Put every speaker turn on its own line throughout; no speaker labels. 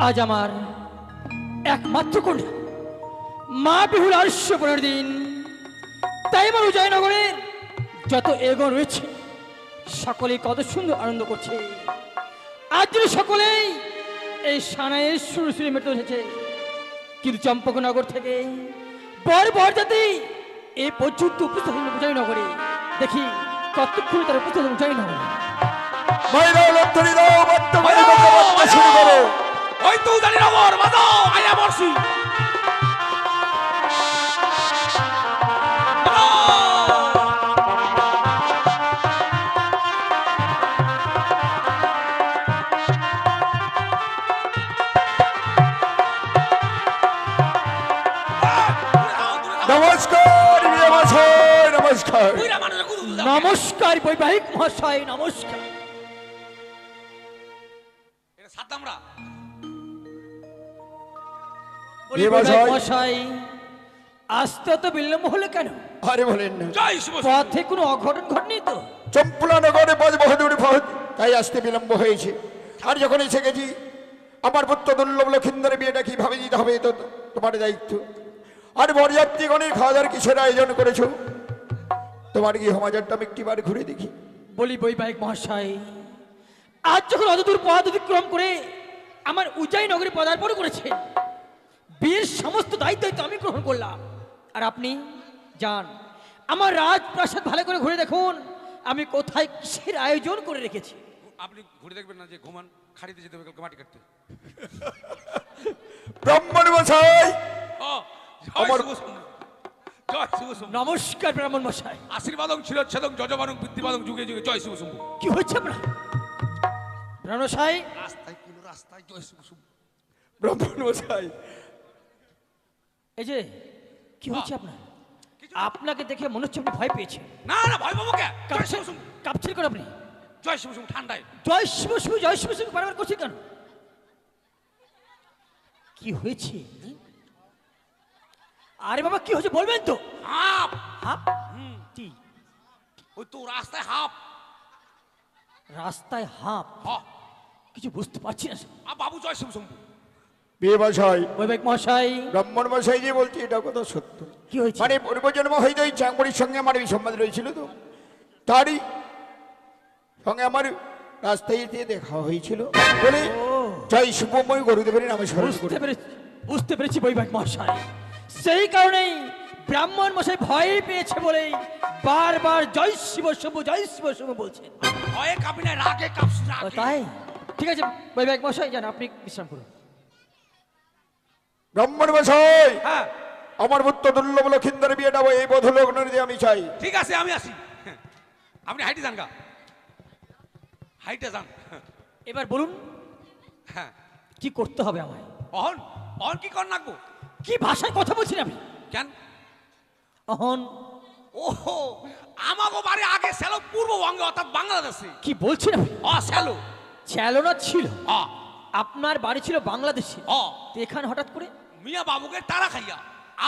আজ আমার একমাত্র কন্যা মা বিহুল 815 দিন। তাই আমার উদয়নগরের যত এগো রয়েছে সকলেই কত সুন্দর আনন্দ করছে। আজ যদি সকলেই এই সানাইয়ের সুরে সুরে মেতে উঠেছে, কিন্তু চম্পকনগর থেকে বর জাতি এই পর্যন্ত উপস্থিত হল উদয়নগরে। দেখি কতক্ষণ তার উপস্থিত উদয়নগরে।
ওই তো জানি নগর বাজাও আয়া বর্ষি।
নমস্কার নমস্কার
নমস্কার বৈবাহিক মহাশয়, নমস্কার।
এটা সাদ্দামরা
মহাশয় আসতে তো বিলম্ব হলে কেন?
আরে বলেন না,
জয় শিব।
পথে কোনো অঘটন ঘটেনি তো?
চম্পলা নগরে বজ বহুদূর পথ, তাই আসতে বিলম্ব হয়েছে। আর যখন এসে গেছি, আমার পুত্র দুর্লভ লক্ষিন্দরের বিয়েটা কিভাবে দিতে হবে তো তোমার দায়িত্ব। আর বরযাত্রীগণের খাওয়া দাওয়ার কিসের আয়োজন করেছো? তোমার কি সমাজটা আমি একটিবার ঘুরে দেখি।
বলি বৈবাহিক মহাশয়, আজ যখন অতদূর পথ অতিক্রম করে আমার উজ্জয়ী নগরে পদার্পণ করেছে, বিয়ের সমস্ত দায়িত্ব আমি গ্রহণ করলাম। আর আপনি যান আমার রাজপ্রাসাদ ভালো করে ঘুরে দেখুন আমি কোথায় কিসের আয়োজন করে রেখেছি।
আপনি ঘুরে দেখবেন না যে ঘুমান খাড়িতে যেতে হবে কালকে মাটি কাটতে।
ব্রাহ্মণ মশাই,
ও জয় শিব শম্ভু। জয় শিব শম্ভু।
নমস্কার ব্রাহ্মণ মশাই।
আশীর্বাদং ছিলচ্ছেদং যজমানং বৃদ্ধিবাদং যুগে যুগে জয় শিব শম্ভু।
কি হচ্ছে আপনার? ব্রাহ্মণ মশাই
রাস্তায় কোন রাস্তায় জয় শিব শম্ভু।
ব্রাহ্মণ মশাই,
এই যে কি হচ্ছে আপনার? আপনাকে দেখে মনে হচ্ছে আপনি ভয় পেয়েছেন।
না না ভয় পাবো কে? জয় শিব শম্ভু।
কাঁপছেন কেন আপনি?
জয় শিব শম্ভু ঠান্ডায়।
জয় শিব শিব জয় শিব শিব বারবার করছেন কেন? কি হয়েছে? আরে বাবা কি হয়েছে বলবেন তো?
হাপ
হাপ কি?
ওই তো রাস্তায় হাপ।
রাস্তায় হাঁপ?
হ
কিছু বুঝতে পারছি না।
আ বাবু জয় শিব শম্ভু।
বিয়ে মশাই,
বৈবাহিক মহাশয়
ব্রাহ্মণ মশাই যে বলছি এটা কথা সত্য।
কি হয়েছে?
মানে পূর্বজন্ম হয়তো এই চাকরির সঙ্গে আমার এই সম্বাদ রয়েছিল, তো তারই সঙ্গে আমার রাস্তায় দিয়ে দেখা হয়েছিল বলে জয় শুভময় গুরুদেবের নামে স্মরণ করি।
বুঝতে পেরেছি বৈবাহিক মহাশয়। সেই কারণেই ব্রাহ্মণ মশাই ভয় পেয়েছে বলেই বারবার জয় শিব শুভ জয় শিব শুভ বলছেন।
ভয়ে কাঁপি না, রাগে কাঁপছি
ও
রাগে।
তাই? ঠিক আছে বৈবাহিক মশাই যান, আপনি বিশ্রাম করুন।
ব্রাহ্মণ মশাই,
হ্যাঁ
আমার পুত্র দুর্লভ লক্ষিন্দরের বিয়েটা এই বোধ লগ্ন দিয়ে আমি চাই।
ঠিক আছে আমি আসি। আপনি হাইটে যান গা, হাইটে যান।
এবার বলুন
হ্যাঁ
কি করতে হবে আমায়?
অহন অহন কি কর নাকবো?
কি ভাষায় কথা বলছেন আপনি?
কেন?
অহন
ওহো আমাগো বাড়ি আগে ছিল পূর্ববঙ্গে অর্থাৎ বাংলাদেশে।
কি বলছেন আপনি?
ছিল
চালনা ছিল?
অ
আপনার বাড়ি ছিল বাংলাদেশে,
অ
তো এখানে হঠাৎ করে?
মিয়া বাবুকে তারা খাইয়া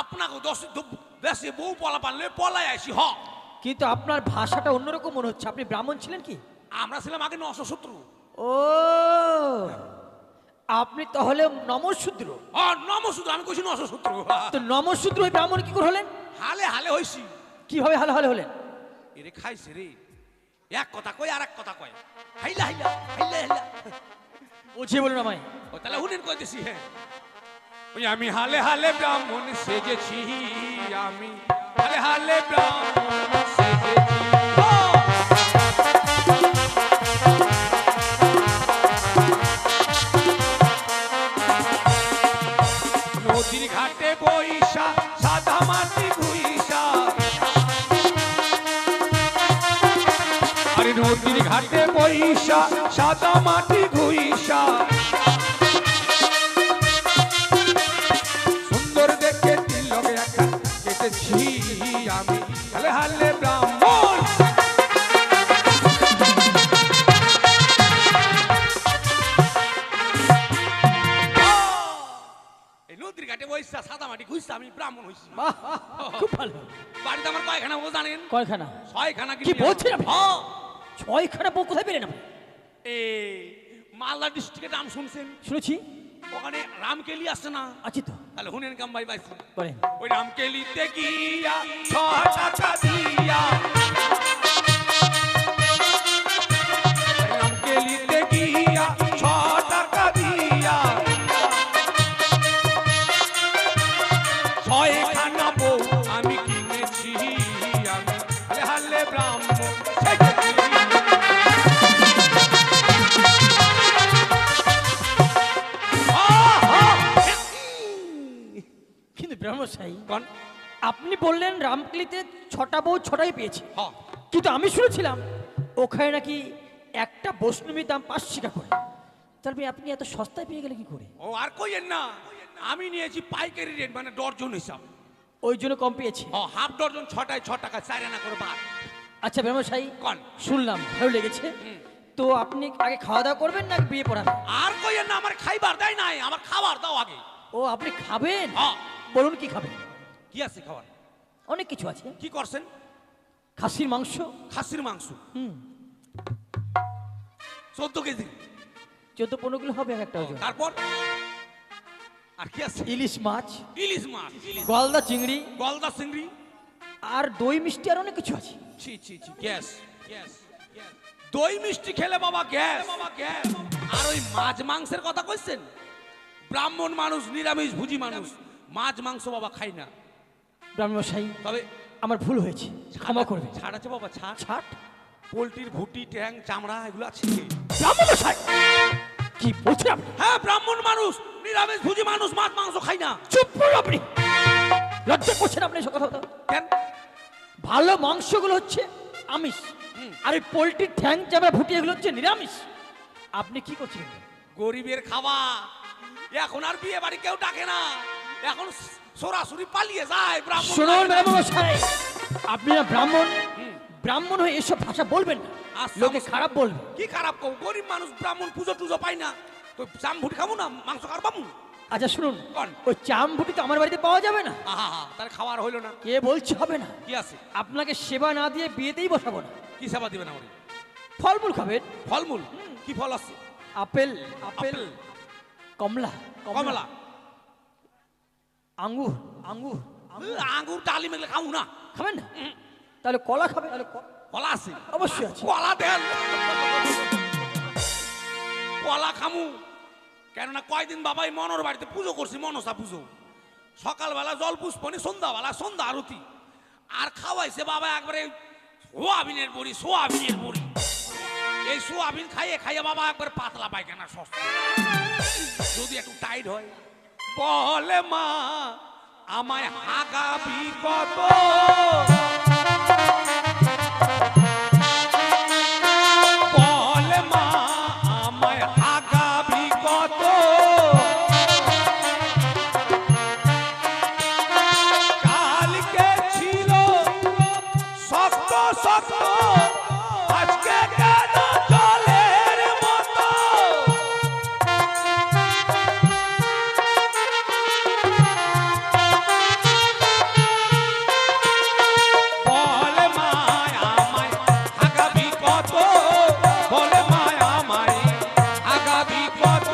আপনাকে দেশে বউ পলা পানলে পলাই আসি। হ
কিন্তু আপনার ভাষাটা অন্যরকম মনে হচ্ছে। আপনি ব্রাহ্মণ ছিলেন কি?
আমরা ছিলাম আগে 970।
ও আপনি তাহলে নমশূদ্র?
নমশূদ্র, আমি কইছি 970।
তো নমশূদ্র হয়ে ব্রাহ্মণ কি করে হলেন?
হালে হালে হইছি।
কিভাবে হালে হালে হলেন?
এরে খাইছে রে, এক কথা কই আর এক কথা কয়, হাইলা হাইলা হাইলা হাইলা।
বুঝিয়ে বলুন আমায়।
ও তাহলে হুনেন কইতেছি। হ্যাঁ ওই আমি হালে হালে ব্রাহ্মণ সেজেছি, আমি হালে হালে ব্রাহ্মণ সেজেছি। নদীর ঘাটে বইসা সাদা মাটি ঘুইসা, আরে নদীর ঘাটে বইসা সাদা মাটি ঘুইসা, সুন্দর দেখে তিলক একটা কেটেছি, আমি হালে হালে ব্রাহ্মণ। এই নদীর ঘাটে বইসা সাদা মাটি ঘুইসা আমি ব্রাহ্মণ হইছি।
বাহ, খুব ভালো।
বাড়িতে আমার কয়খানা বউ জানেন?
কয়খানা?
6খানা।
কি বলছেন আপনি? 6খানা বউ কোথায় পেলেন আপনি?
এই মালদা ডিস্ট্রিক্টের নাম শুনছেন?
শুনেছি।
ওখানে রামকেলি আসছে না?
আছি তো,
তাহলে হুনেন কাম ভাই বাইছি।
করেন।
ওই রামকেলিতে গিয়া 6 টাকা দিয়া, রামকেলিতে গিয়া 6 টাকা দিয়া, 6খানা বউ আমি কিনেছি, আমি হালে হালে ব্রাহ্মণ সেজেছি।
কিন্তু ব্রহ্মশাই,
কোন?
আপনি বললেন রামকেলিতে 6টা বউ 6টাই পেয়েছে,
হ্যাঁ,
কিন্তু আমি শুনেছিলাম ওখানে নাকি একটা বৈষ্ণবীর দাম 5 টাকা করে। তাহলে আপনি এত সস্তায় পেয়ে গেলে কি করে?
ও আর কইেন না, আমি নিয়েছি পাইকারি রেট, মানে ডর্জন হিসাব।
ওই জন্য কম পেয়েছে।
ও হাফ ডর্জন 6টায় 6 টাকা, 4 আনা করে বাদ।
আচ্ছা ব্রহ্মশাই,
কোন?
শুনলাম ভালো লেগেছে। তো আপনি আগে খাওয়া দাওয়া করবেন না বিয়ে পড়াবেন?
আর কইেন না, আমার খাইবার দেয় নাই, আমার খাবার দাও আগে।
ও আপনি খাবেন?
হ্যাঁ।
বলুন কি খাবেন?
কি আছে খাবার?
অনেক কিছু আছে।
কি করছেন?
খাসির মাংস।
খাসির মাংস
হুম,
14 কেজি।
14-15 কিলো হবে একটা ওজন।
তারপর আর কি আছে?
ইলিশ মাছ,
ইলিশ মাছ,
গলদা চিংড়ি,
গলদা চিংড়ি,
আর দই মিষ্টি, আর অনেক কিছু আছে।
ছি ছি ছি, গ্যাস গ্যাস। দই মিষ্টি খেলে বাবা গ্যাস, গ্যাস। আর ওই মাছ মাংসের কথা কইছেন? ব্রাহ্মণ মানুষ, নিরামিষ ভুজি মানুষ, মাছ মাংস বাবা খাই না।
ব্রাহ্মণশাই,
তবে
আমার ভুল হয়েছে, ক্ষমা করবে।
ছাড় আছে বাবা, ছাড়।
ছাট।
পোলট্রির ভুটি, ট্যাং, চামড়া এগুলো আছে।
ব্রাহ্মণশাই, কি বলছেন আপনি?
হ্যাঁ, ব্রাহ্মণ মানুষ, নিরামিষ ভুজি মানুষ, মাছ মাংস খাই না।
চুপ করুন আপনি। লজ্জা করছেন আপনি এসব কথা বলতে?
কেন?
ভালো মাংসগুলো হচ্ছে আমিষ, আর এই পোলট্রির ঠ্যাং, চামড়া, ভুটি এগুলো হচ্ছে নিরামিষ। আপনি কি করছেন?
গরিবের খাওয়া। এখন আর বিয়ে বাড়ি কেউ ডাকে না, এখন সরাসরি পালিয়ে যায় ব্রাহ্মণ।
শুনুন ব্রাহ্মণশাই, আপনি না ব্রাহ্মণ, ব্রাহ্মণ হয়ে এসব ভাষা বলবেন না,
আচ্ছা,
লোকে
আচ্ছা।
খারাপ বলবে।
কি খারাপ কও? গরিব মানুষ, ব্রাহ্মণ পুজো টুজো পাই না, তো চাম ভুটি খাবো না, মাংস খার পাবো?
আচ্ছা শুনুন,
কোন?
ওই চাম ভুটি তো আমার বাড়িতে পাওয়া যাবে না।
আহা, তাহলে খাওয়ার হইলো না।
কে বলছে হবে না?
কি আছে?
আপনাকে সেবা না দিয়ে বিয়েতেই বসাবো না।
কি সেবা দিবেন আমারে?
ফলমূল খাবেন।
ফলমূল? কি ফল আছে?
আপেল,
আপেল,
কমলা,
কমলা,
আঙ্গুর, আঙ্গুর।
আঙ্গুর, ডালিম এগুলো খাবো না।
খাবেন না? তাহলে কলা খাবেন।
কলা আছে?
অবশ্যই আছে।
কলা দেন, কলা খামু। কেননা কয়দিন বাবাই মনোর বাড়িতে পুজো করছি, মনসা পুজো। সকালবেলা জল পুষ্পনি, সন্ধ্যাবেলা সন্ধ্যা আরতি। আর খাওয়াইছে বাবা একবারে সোয়াবিনের বড়ি, সোয়াবিনের বড়ি। এই সোয়াবিন খাইয়ে খাইয়ে বাবা একবার পাতলা পায়খানা সস্তা। যদি একটু টাইট হয়, বলে মা আমায় হাগাবি কত, বলে মা আমায় হাগাবি কত, কালকে ছিল শক্ত শক্ত, আজকে কেন জলের মতো। বলে মায় আমায় হাগাবি কত, বলে মায় আমায় হাগাবি কত।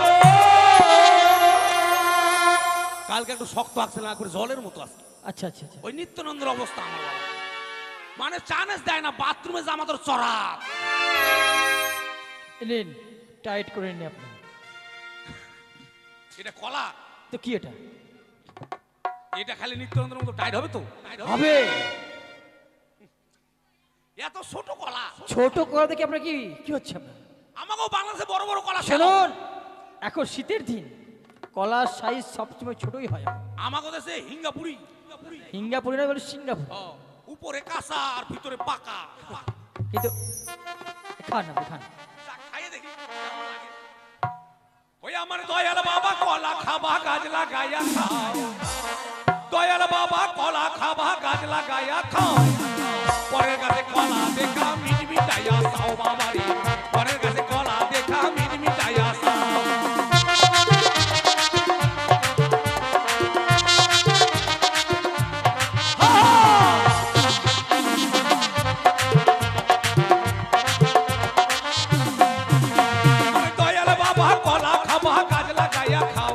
কালকে একটু শক্ত আসছে না, করে জলের মতো আসছে।
আচ্ছা আচ্ছা আচ্ছা।
ওই নিত্যানন্দের অবস্থা আমার বাবা। মানে চান্স দেয় না, বাথরুমে যা আমাদের চড়া।
নিন, টাইট করে নিন আপনি।
এটা কলা?
তো কি এটা?
এটা খালি নিত্যানন্দের মতো টাইট হবে তো?
হবে।
এত ছোট কলা?
ছোট কলা দেখে আপনার কি কি হচ্ছে আপনার?
আমাকেও বাংলাদেশে বড় বড় কলা খেলো।
শুনুন, এখন শীতের দিন, কলার সাইজ সবসময় ছোটই হয়।
আমাকে দেশে হিঙ্গাপুরি,
সিঙ্গাপুরি না, বলে সিঙ্গাপুর।
ও, উপরে কাঁচা আর ভিতরে পাকা।
কিন্তু খান আপনি, খান।
যা, খাইয়ে দেখি কেমন লাগে। ওই আমার দয়াল বাবা কলা খাবা গাছ লাগাইয়া খাও, দয়াল বাবা কলা খাবা গাছ লাগাইয়া খাও। পরের কাছে কলা দেখা মিট মিটাইয়া খাও বাবা রে, পরের কাছে কলা দেখা মিট মিটাইয়া খাও। দয়াল বাবা কলা খাবা গাছ লাগাইয়া খাও,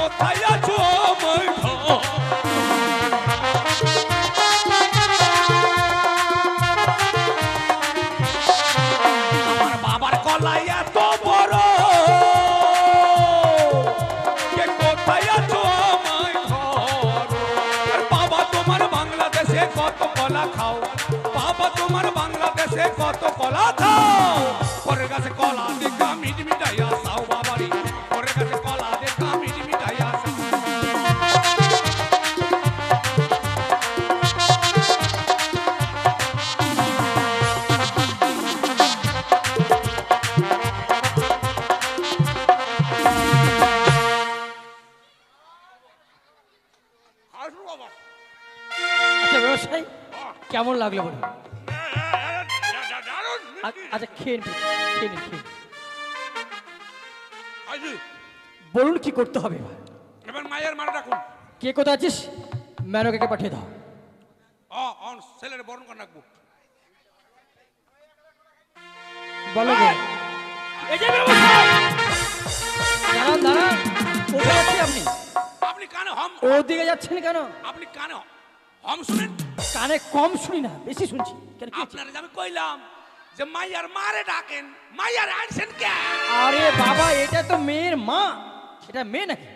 কোথায় আছো মই ঘর আমার বাবার কলাই এত বড় কে কোথায় আছো মই ঘর আর বাবা তোমার বাংলাদেশে কত কলা খাও বাবা তোমার বাংলাদেশে কত কলা খাও পরের কাছে কলা দেখা মিট মিটাইয়া খাও বাবারি পরের কাছে কলা দেখা মিট মিটাইয়া খাও আসো বাবা
আচ্ছা ব্যবসায়ী কেমন লাগলো বলুন?
দারুণ
আচ্ছা খেয়ে নিন, খেয়ে নিন, খেয়ে নিন।
আইজি
বলুন কি করতে হবে এবার?
এবার মায়ের মারা রাখুন
কে কোথায় আছিস ম্যানকে পাঠিয়ে দাও।
অন ছেলের বরণ করে রাখবো
বলো গো। এই যে ব্যবসায়ী দাঁড়ান দাঁড়ান, কোথায় আছেন আপনি?
আপনি কানে হম
ওদিকে যাচ্ছেন কেন?
আপনি কানে হম শুনেন
কানে কম শুনি না, বেশি শুনছি। কেন কি হয়েছে?
আপনারা যে আমি কইলাম যে মাইয়ার মারে ডাকেন মাইয়ার আনছেন কে
আরে বাবা, এটা তো মেয়ের মা, এটা মেয়ে নাকি?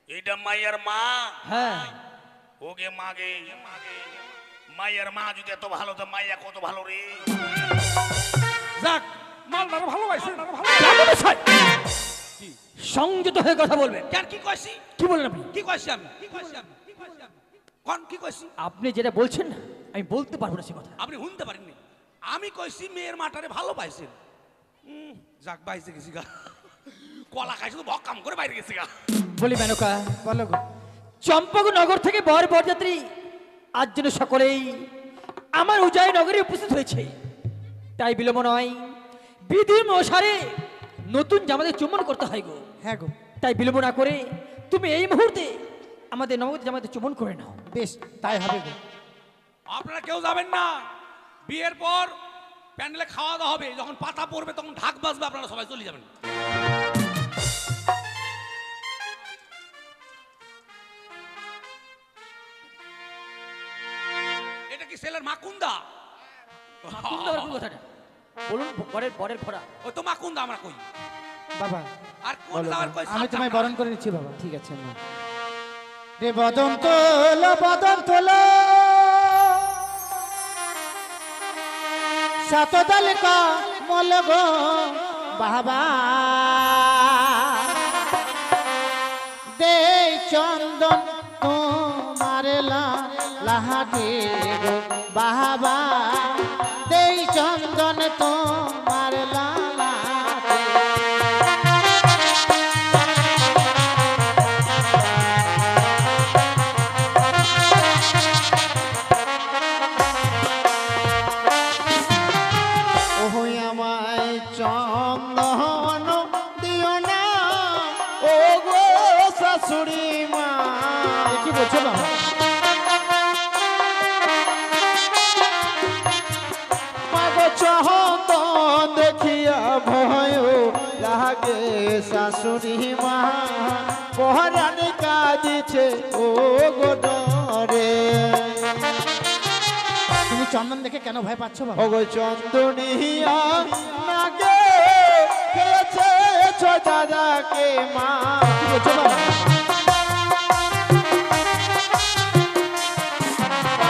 এটা মাইয়ার মা
হ্যাঁ।
ওগে মাগে মাইয়ার মা যদি এত ভালো তো মাইয়া কত ভালো রে যাক মালদার ভালোবাসে
ব্যবসায়ী, সংযত হয়ে কথা বলবেন।
কেন কি কইছি
কি বলেন আপনি?
কি কইছি আমি কি কইছি আমি কোন কি কইছি
আপনি যেটা বলছেন না, আমি বলতে পারবো না সে কথা।
আপনি শুনতে পারেননি আমি কইছি মেয়ের মাটারে ভালো পাইছেন যাক বাইসে গেছি গা কলা খাইছে তো ভক্কাম করে বাইরে গেছি গা
বলি মেনকা,
বলো গো।
চম্পকনগর থেকে বরযাত্রী আজ যেন সকলেই আমার উজাই নগরে উপস্থিত হয়েছে, তাই বিলম্ব নয়, বিধির অনুসারে নতুন জামাতে চুম্বন করতে হয় গো।
হ্যাঁ গো,
তাই বিলম্ব না করে তুমি এই মুহূর্তে আমাদের নবদ জামাতে চুম্বন করে নাও।
বেশ তাই হবে গো।
আপনারা কেউ যাবেন না বিয়ের পর প্যান্ডেলে খাওয়া দাওয়া হবে যখন পাতা পড়বে তখন ঢাক বাজবে আপনারা সবাই চলে যাবেন এটা কি ছেলের মাকুন্দা
মাকুন্দা আর কোন কথাটা বলুন, বরের ঘোড়া।
ওই তো মাকুন্দা আমরা কই
বাবা
আর কোন
বলো,
যাওয়ার কই
আমি তোমায় বরণ করে নিচ্ছি বাবা। ঠিক আছে মা। রে বদন তোলো বদন তোলো সাতদাল কা মল গো বাবা দে চন্দন তোমার লাহাটে গো বাবা দে চন্দন তোমার লাহাটে চন্দন দিও না ও গো শাশুড়ি মা। কি বলছো বাবা? মাগো চন্দন দেখিয়া ভয় লাগে শাশুড়ি মা, পহরানি কাঁদিছে ও গো ডরে। তুমি চন্দন দেখে কেন ভয় পাচ্ছ বাবা? ওগো চন্দনিয়া নাগে খেয়েছে দাদাকে মা। কি বলছো বাবা?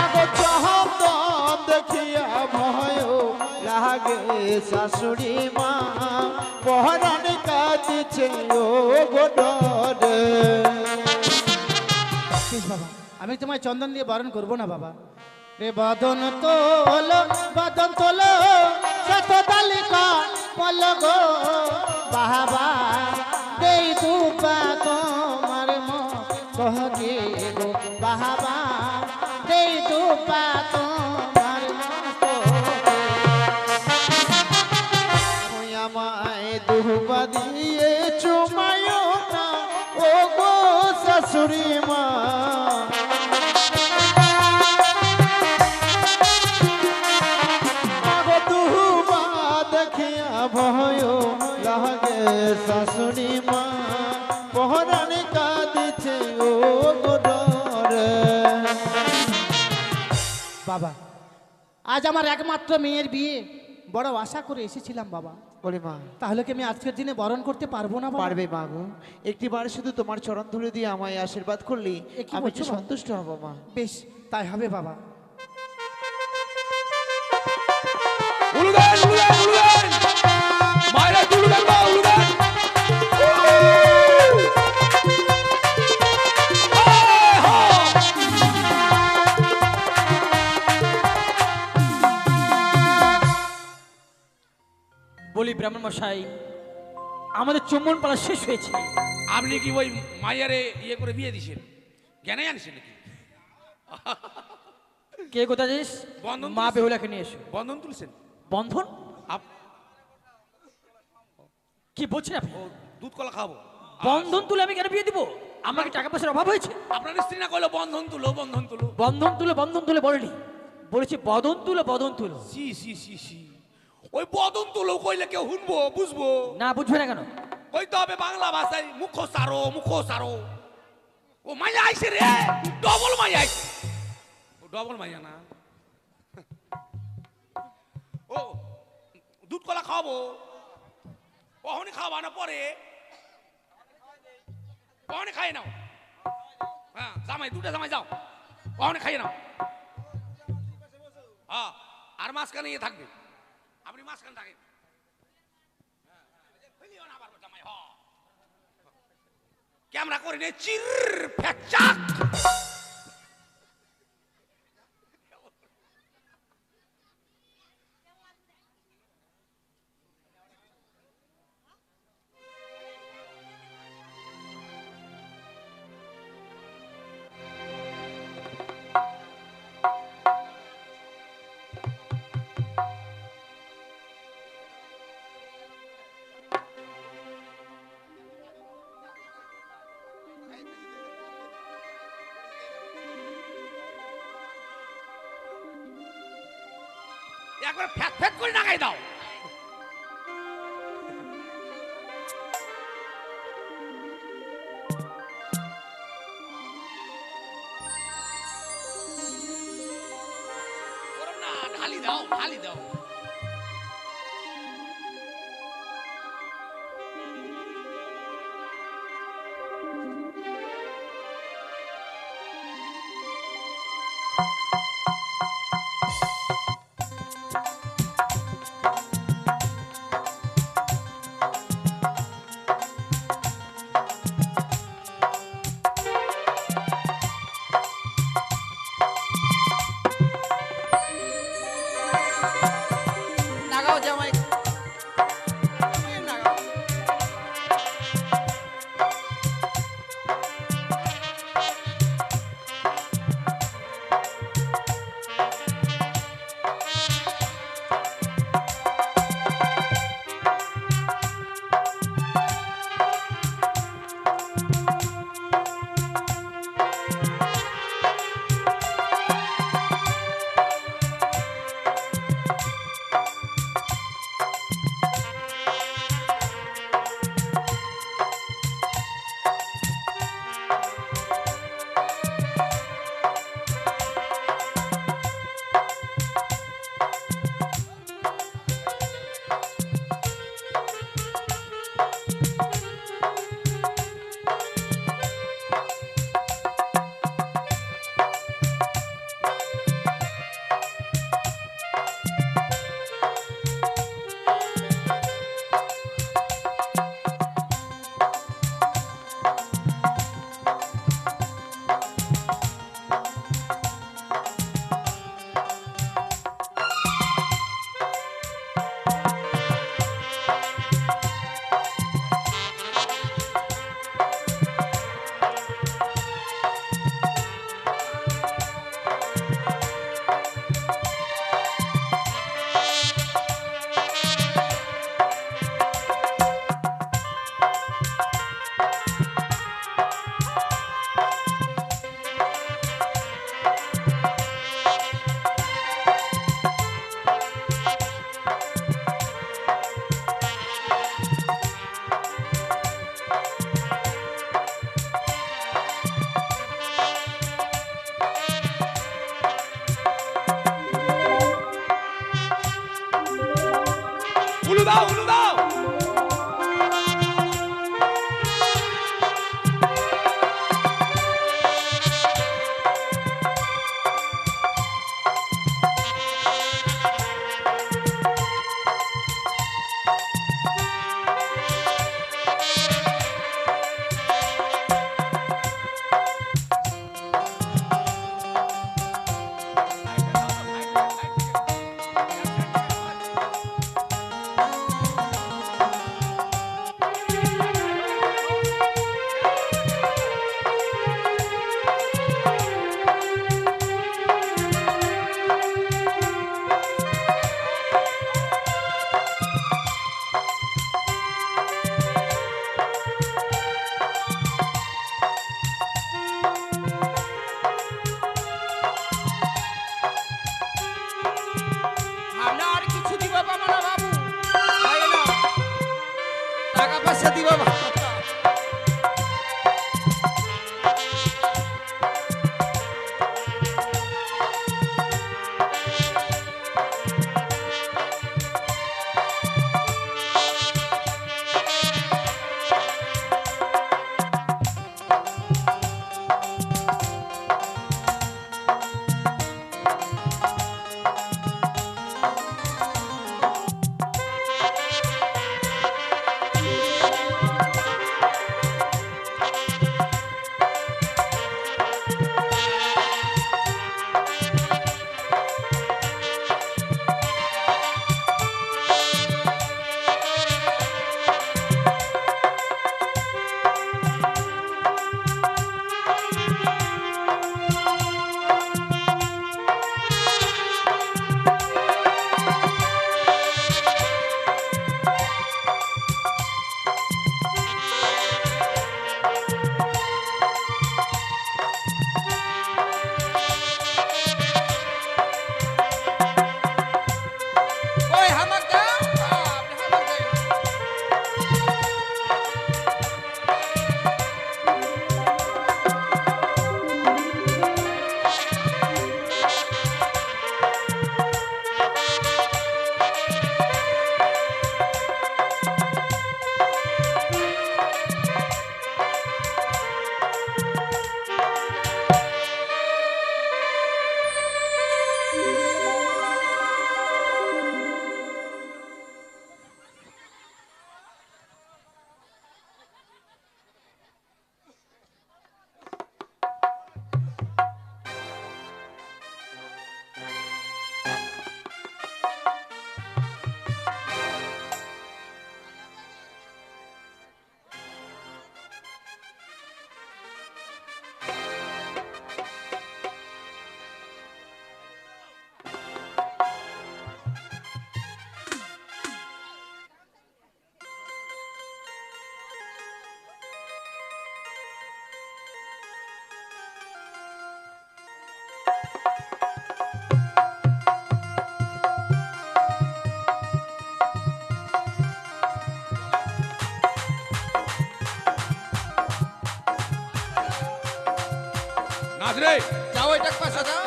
ওগো চন্দন দেখিয়া ভয় লাগে শাশুড়ি মা, পহরানি কাঁদিছে ও গো ডরে। বাবা আমি তোমায় চন্দন দিয়ে বারণ করবো না বাবা। রে বদন তোলো শত তালিকা বল গো বাবা দেই দুপা তোমার মহকে গো বাবা দেই দুপা তোমার আমায় দুপা দিয়ে চুমায় না ও গো শাশুড়ি মা। ভয় লাগে শাশুড়ি মা, পহরানি কাঁদি বাবা, আজ আমার একমাত্র মেয়ের বিয়ে, বড় আশা করে এসেছিলাম বাবা।
বলে মা,
তাহলে কি আমি আজকের দিনে বরণ করতে পারবো না বাবা?
পারবে মা গো। একটিবার শুধু তোমার চরণ ধুলে দিয়ে আমায় আশীর্বাদ করলে
এ কি
আমি
বলছো
যে
বাবা?
সন্তুষ্ট হব মা।
বেশ, তাই হবে বাবা।
উলুদেন উলুদেন উলুদেন মায়েরা উলুদেন মা উলুদেন
বলি ব্রাহ্মণ মশাই, আমাদের চুম্বন পালা শেষ হয়েছে।
আপনি কি ওই মাইয়ারে ইয়ে করে বিয়ে দিছেন? জ্ঞানে আনছেন নাকি?
কে কোথায় যাস?
বন্ধন
মা
তুলছে।
বেহুলাকে নিয়ে এসো।
বন্ধন তুলছেন?
বন্ধন?
আপ-
কি বলছেন আপনি?
ও দুধ কলা খাবো।
বন্ধন তুলে আমি কেন বিয়ে দিব? আমাকে টাকা পয়সার অভাব হয়েছে?
আপনার স্ত্রী না কইলো বন্ধন তুলো বন্ধন তুলো?
বন্ধন তুলে বলেনি, বলেছি বদন তুলো বদন তুলো।
সি সি সি সি, ওই বদন তুলো কইলে কেউ শুনবো বুঝবো?
না বুঝবে না কেন?
কইতে হবে বাংলা ভাষায় মুখো সারো। ও মাইয়া আইছে রে, ডবল মাইয়া আইছে। ও ডবল মাইয়া না। ও দুধ কলা খাওয়াবো, কখনই খাওয়াবা না পরে? কখনই খাই নাও। হ্যাঁ জামাই, দুটা জামাই যাও, কখনই খাইয়ে নাও। হ্যাঁ, আর মাঝখানে ইয়ে থাকবে, আপনি মাঝখানে থাকেন। ক্যামেরা করে নে, চির ফ্যাচাক। একবার ফ্যাক ফ্যাক করে নাগাই দাও। ওরম না, ঢালি দাও ঢালি দাও। আছে রে
যাও এটা পাশে যাও।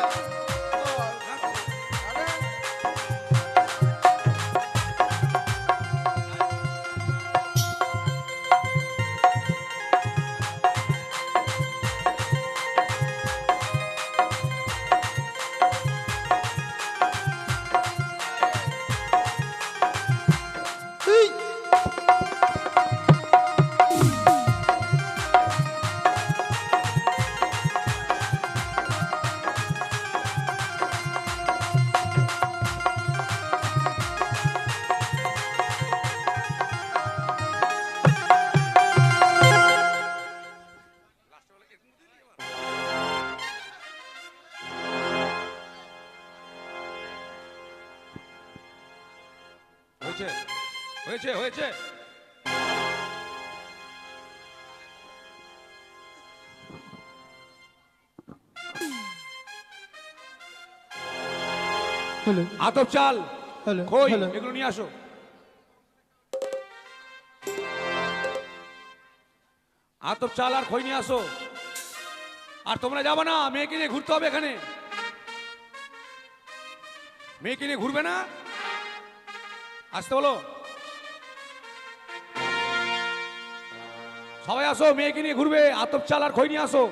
হয়েছে হয়েছে হয়েছে
হ্যালো
আতপ চাল
হ্যালো
কই
হ্যালো
এগুলো নিয়ে আসো আতপ চাল আর খই নিয়ে আসো আর তোমরা যাবে না মেয়েকে নিয়ে ঘুরতে হবে এখানে মেয়েকে নিয়ে ঘুরবে না আসতে বলো সবাই আসো মেয়েকে নিয়ে ঘুরবে আতপ চাল আর খই নিয়ে আসো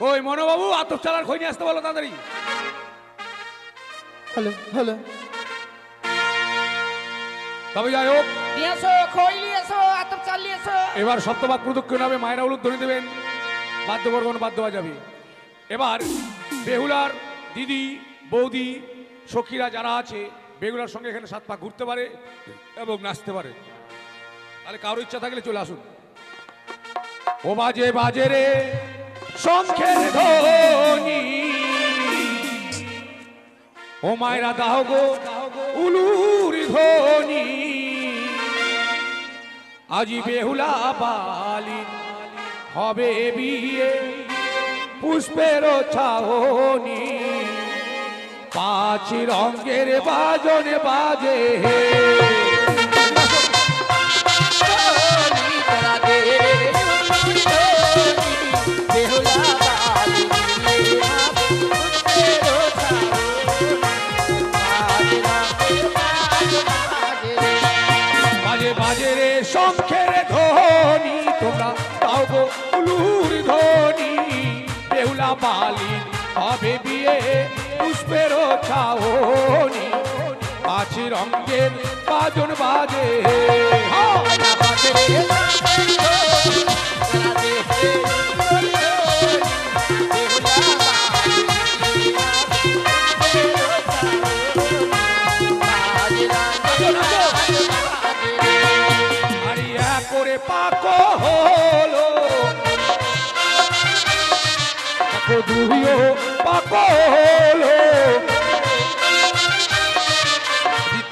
কই মনোবাবু আতপ চাল আর খই নিয়ে আসতে বলো তাড়াতাড়ি
হ্যালো হ্যালো
তবে যাই হোক
নিয়ে এসো খই নিয়ে এসো আতপ চাল নিয়ে এসো।
এবার সপ্তবাদ প্রদক্ষিণ হবে মায়েরা উলুধ্বনি দেবেন বাদ্যবর্গণ বাদ্য বাজাবে এবার বেহুলার দিদি বৌদি সখীরা যারা আছে বেহুলার সঙ্গে এখানে সাত পা ঘুরতে পারে এবং নাচতে পারে তাহলে কারো ইচ্ছা থাকলে চলে আসুন ও বাজে বাজে রে শঙ্খের ধ্বনি ও মায়েরা দাও গো উলুর ধ্বনি আজি বেহুলা বালিন হবে বিয়ে পুষ্পের ছাহনি পাঁচ রঙের বাজন বাজে বাজে বাজে রে শঙ্খের ধ্বনি তোমরা তাও গো উলুর ধ্বনি বেহুলা বালিন হবে বিয়ে পুষ্পের ছাহনি পাঁচ রঙের বাজন বাজে আরিয়া করে পাকো হলো পাকো দুইও পাকো হলো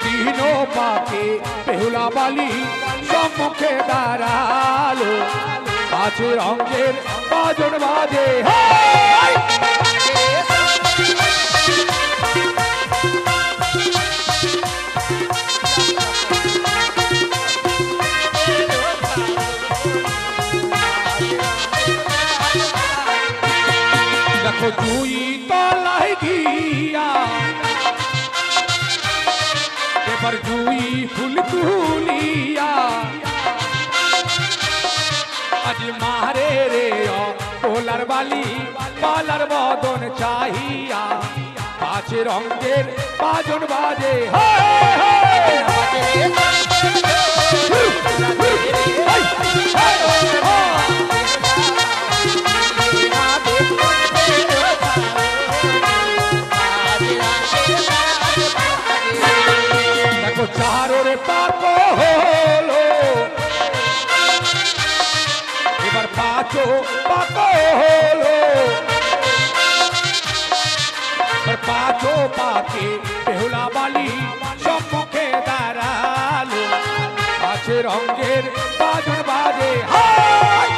তিন পাকে বেহুলা বালি সম্মুখে দাঁড়ালো পাঁচ রঙের বাজন বাজে দেখো দুই তলায় গিয়া এবার দুই ফুল তুলিয়া আজ মারে রে পোলার বালি পালার বদন চাহিয়া পাঁচ রঙের বাজন বাজে দেখো চারোরে পাকো হলো এবার পাঁচও পাকো হলো এবার পাঁচও পাকে বেহুলা বালি সম্মুখে দাঁড়ালো পাঁচ রঙের বাজন বাজে হায়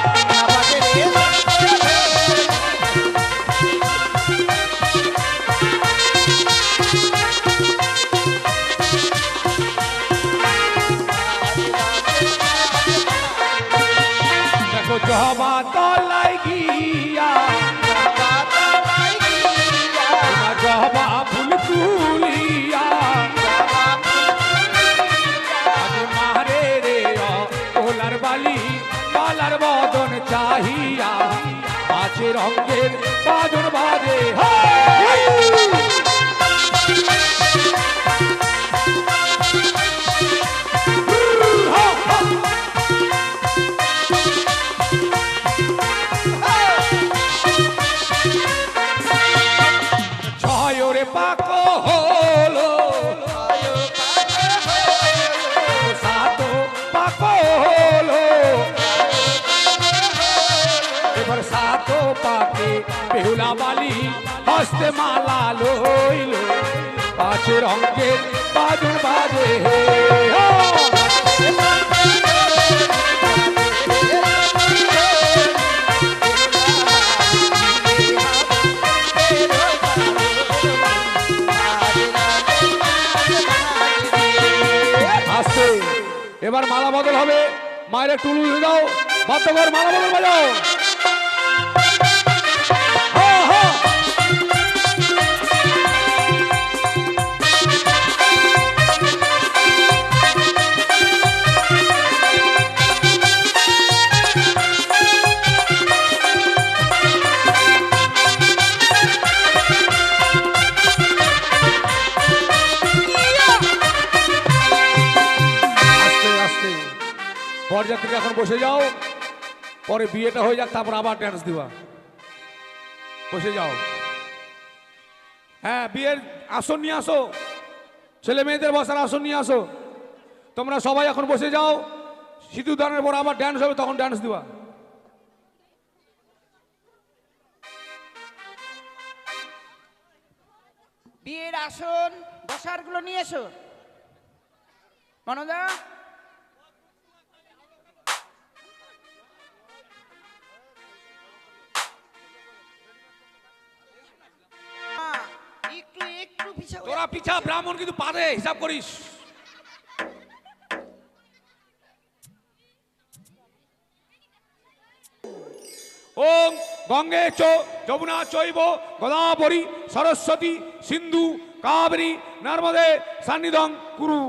জবা তলাই গিয়া জবা ফুল তুলিয়া মারে রে ওলার বালি বালার বদন চাহিয়া আছে রঙের বাদন বাজে ছয়রে পাক হলো সাত পাক হলো এবার সাত পাকে বেহুলা বালি হস্তে মালা লইল পাঁচ রঙের বাজুন বাজে আসছে এবার মালা বদল হবে মায়ের টুলু দাও বাদ্যকর মালা বদল বাজাও হ্যাঁ হ্যাঁ বরযাত্রী এখন বসে যাও পরে বিয়েটা হয়ে যাক তারপর আবার ড্যান্স দিবা বসে যাও হ্যাঁ বিয়ের আসন নিয়ে আসো ছেলে মেয়েদের বসার আসন নিয়ে আসো তোমরা সবাই এখন বসে যাও সিঁদুর দানের পর আবার ড্যান্স হবে তখন ড্যান্স দিবা
বিয়ের আসন বসার গুলো নিয়ে এসো মনোদা একটু একটু পিছা
তোরা পিছা ব্রাহ্মণ কিন্তু পারে হিসাব করিস ওম গঙ্গে চ যমুনা চৈব গোদাবরী সরস্বতী সিন্ধু কাবেরী নর্মদে সান্নিধ্যং কুরু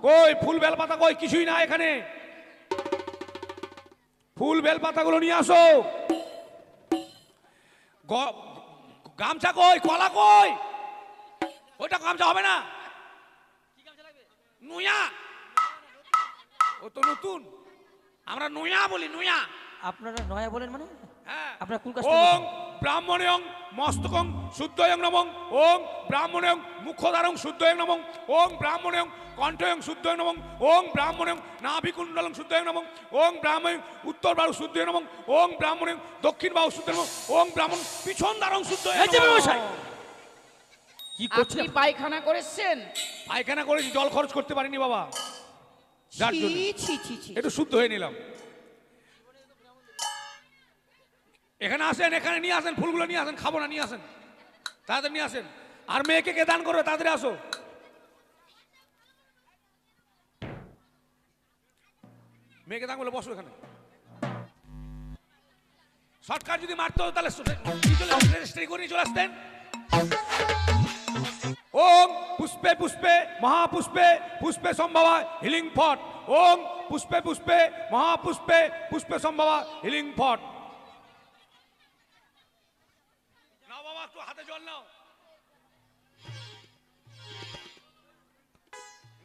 কই ফুল বেলপাতা কই কিছুই না এখানে ফুল বেলপাতাগুলো নিয়ে আসো গামছা কই কলা কই ওইটা গামছা হবে না নুয়া ও তো নতুন আমরা নুয়া বলি নুয়া
আপনারা নয়া বলেন মানে
হ্যাঁ
আপনারা কোন কাজ
ওং ব্রাহ্মণেয়ং মস্তকং শুদ্ধয়ং নমঃ ওং ব্রাহ্মণেয়ং মুখদ্বারং শুদ্ধয়ং নমঃ ওং ব্রাহ্মণেয়ং কণ্ঠয়ং শুদ্ধয়ং নমঃ ওং ব্রাহ্মণেয়ং নাভিকুণ্ডলং শুদ্ধয়ং নমঃ ওং ব্রাহ্মণেয়ং উত্তর বাহু শুদ্ধয়ং নমঃ ওং ব্রাহ্মণেয়ং দক্ষিণ বাহু শুদ্ধয়ং নমঃ ওং ব্রাহ্মণ পিছন দ্বারং শুদ্ধয়ং
এই যে
নমঃ
মশাই কি করছেন
আপনি পায়খানা করেছেন
পায়খানা করেছি জল খরচ করতে পারিনি বাবা যার
ছি
জন্য
ছি ছি ছি
একটু শুদ্ধ হয়ে নিলাম এখানে আসেন এখানে নিয়ে আসেন ফুলগুলো নিয়ে আসেন খাবো না নিয়ে আসেন তাদের নিয়ে আসেন আর মেয়েকে কে দান করবে তাদের আসো মেয়েকে দান করলে বসো এখানে শর্টকাট যদি মারতে হতো তাহলে রেজিস্ট্রি করে নিয়ে চলে আসতেন ওম পুষ্পে পুষ্পে মহাপুষ্পে পুষ্পে সম্ভবা হিলিং ফট ওম পুষ্পে পুষ্পে মহাপুষ্পে পুষ্পে সম্ভবা হিলিং ফট নাও বাবা একটু হাতে জল নাও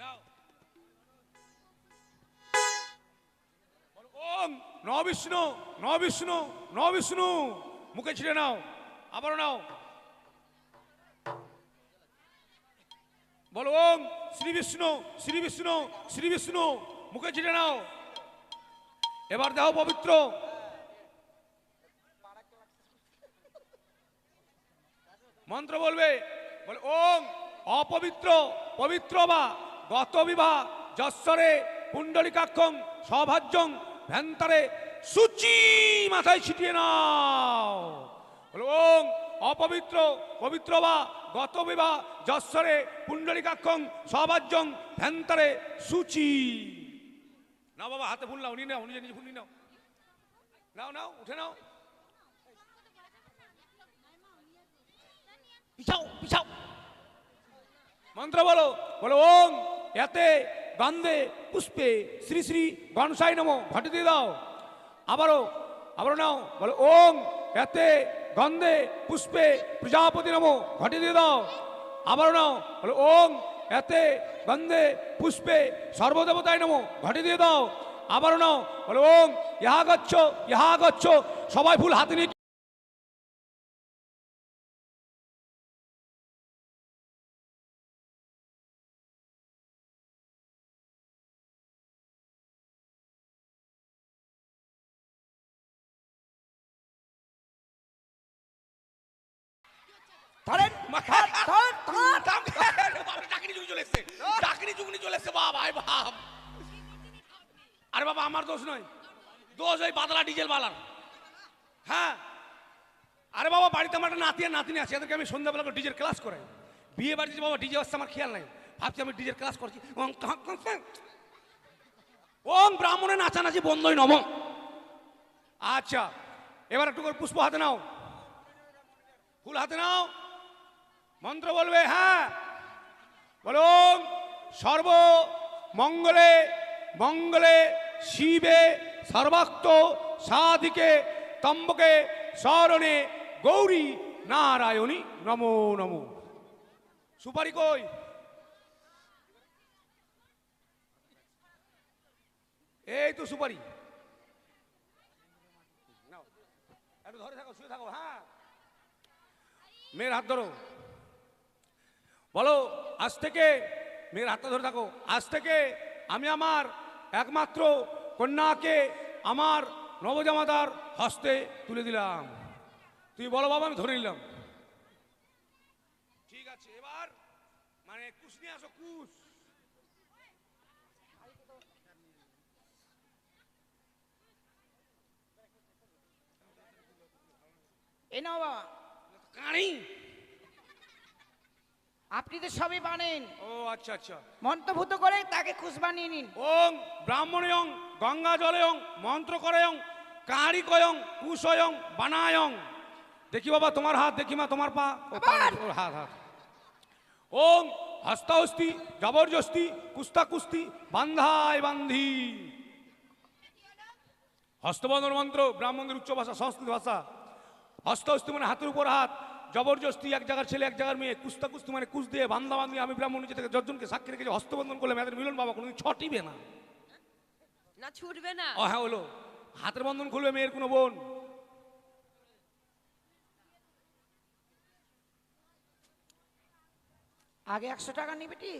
নাও ওম ন বিষ্ণু ন বিষ্ণু ন বিষ্ণু মুখে ছিঁড়ে নাও আবারও নাও বলো ওম শ্রী বিষ্ণু শ্রী বিষ্ণু শ্রী বিষ্ণু মুখে ছিঁড়ে নাও এবার দেহ পবিত্র মন্ত্র বলবে বলে ওম অপবিত্র পবিত্র বা গত বিবাহ যশ্বরে পুণ্ডলিকাক্ষং সভাজ্যং ভ্যান্তারে সূচি মাথায় ছিটিয়ে নাও বলে ওম অপবিত্র পবিত্র বা গত বিবাহ যশ্বরে পুণ্ডলিকাক্ষং সভাজ্যং ভ্যান্তারে সূচি না বাবা হাতে ফুল নাও নিয়ে নাও নিজে নিজে ফুল নিয়ে নাও নাও নাও উঠে নাও,
পিছাও পিছাও।
মন্ত্র বলো, বলো ওং এতে গন্ধে পুষ্পে শ্রী শ্রী গণসাই নমো, ঘটে দিয়ে দাও। আবারও নাও, বলো ওং এতে গন্ধে পুষ্পে প্রজাপতি নমো, ঘটে দিয়ে দাও। আবারও নাও, বলো ওং এতে গন্ধে পুষ্পে সর্বদেবতায় নমো, ঘটে দিয়ে দাও। আবারও নাও, বলো ওং ইহা গচ্ছ। সবাই ফুল হাতে নিয়ে
ধরেন ধর, ধর, ধর।
ডাকিনি যুগনি চলে এসছে, ডাকিনি যুগনি চলে এসছে, বাপ আয় বাপ। আরে বাবা আমার দোষ নয়, দোষ ওই বাদলা ডিজেল বালার। হ্যাঁ আরে বাবা বাড়িতে আমার একটা নাতি আর নাতিনি আছে, এদেরকে আমি সন্ধ্যাবেলা করে ডিজের ক্লাস করাই। বিয়ে বাড়িতে বাবা ডিজে আসছে আমার খেয়াল নাই, ভাবছি আমি ডিজের ক্লাস করছি। ওং ব্রাহ্মণের নাচানাচি বন্ধই নম। আচ্ছা এবার একটু করে পুষ্প হাতে নাও, ফুল হাতে নাও, মন্ত্র বলবে। হ্যাঁ বলো সর্ব মঙ্গলে মঙ্গলে শিবে সর্বাক্ত সাধিকে তম্বকে শরণে গৌরী নারায়ণী নমো নমো। সুপারি কই? এই তো সুপারি, নাও একটু ধরে থাকো, শুয়ে থাকো। হ্যাঁ মেয়ের হাত ধরো, বলো আজ থেকে, মেয়ের হাতটা ধরে থাকো, আজ থেকে আমি আমার একমাত্র কন্যাকে আমার নবজামাতার হস্তে তুলে দিলাম। তুই বলো বাবা, আমি ধরে নিলাম। ঠিক আছে এবার মানে কুশ নিয়ে আসো, কুশ।
এ নাও বাবা,
কানি।
আপনি তো সবই বানেন,
ও আচ্ছা আচ্ছা।
মন্ত্রভূত করে তাকে খুশ বানিয়ে নিন।
ওং ব্রাহ্মণয়ং গঙ্গা জলয়ং মন্ত্র করয়ং কারি কয়ং কুশয়ং বানায়ং। দেখি বাবা তোমার হাত, দেখি মা তোমার পা। ও, পা না, ওর হাত হাত। ওং হস্তাহস্তি জবরদস্তি কুস্তা কুস্তি বান্ধায় বান্ধি। হস্তবন্ধন মন্ত্র ব্রাহ্মণদের উচ্চ ভাষা, সংস্কৃত ভাষা। হস্তহস্তি মানে হাতের উপর হাত, জবরদস্তি এক জায়গার ছেলে এক জায়গার মেয়ে, কুস্তা কুস্তি মানে কুচ দিয়ে, বান্ধা বান্ধি। আমি ব্রাহ্মণ নিজে থেকে যজনকে সাক্ষী রেখেছি, হস্তবন্ধন করলে মেয়েদের মিলন বাবা কোনোদিন ছটিবে না,
না ছুটবে না।
ও হ্যাঁ হলো হাতের বন্ধন খুলবে মেয়ের কোনো বোন।
আগে 100 টাকা নিবে টি।